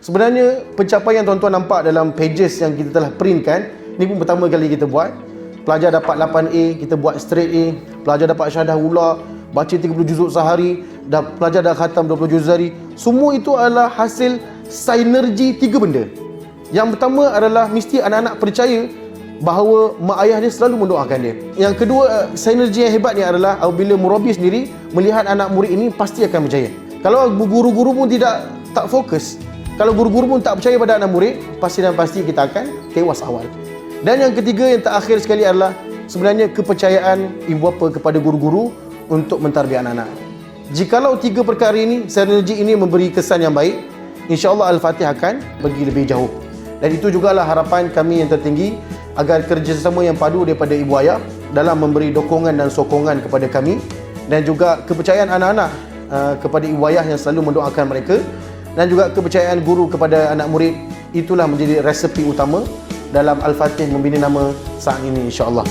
Sebenarnya pencapaian tuan-tuan nampak dalam pages yang kita telah printkan, ni pun pertama kali kita buat. Pelajar dapat 8A, kita buat straight A. Pelajar dapat syahadah ula, baca 30 juzuk sehari, pelajar dah khatam 20 juz sehari. Semua itu adalah hasil sinergi 3 benda. Yang pertama adalah mesti anak-anak percaya bahawa mak ayah dia selalu mendoakan dia. Yang kedua, sinergi yang hebat ni adalah apabila murabi sendiri melihat anak murid ini pasti akan berjaya. Kalau guru-guru pun tak fokus, kalau guru-guru pun tak percaya pada anak murid, pasti dan pasti kita akan tewas awal. Dan yang ketiga, yang terakhir sekali adalah sebenarnya kepercayaan ibu bapa kepada guru-guru untuk mentarbiyah anak-anak. Jikalau 3 perkara ini, sinergi ini memberi kesan yang baik, insya-Allah Al-Fatih akan pergi lebih jauh. Dan itu jugalah harapan kami yang tertinggi, agar kerjasama yang padu daripada ibu ayah dalam memberi dokongan dan sokongan kepada kami, dan juga kepercayaan anak-anak kepada ibu ayah yang selalu mendoakan mereka, dan juga kepercayaan guru kepada anak murid, itulah menjadi resepi utama dalam Al-Fatih membina nama saat ini, insya-Allah.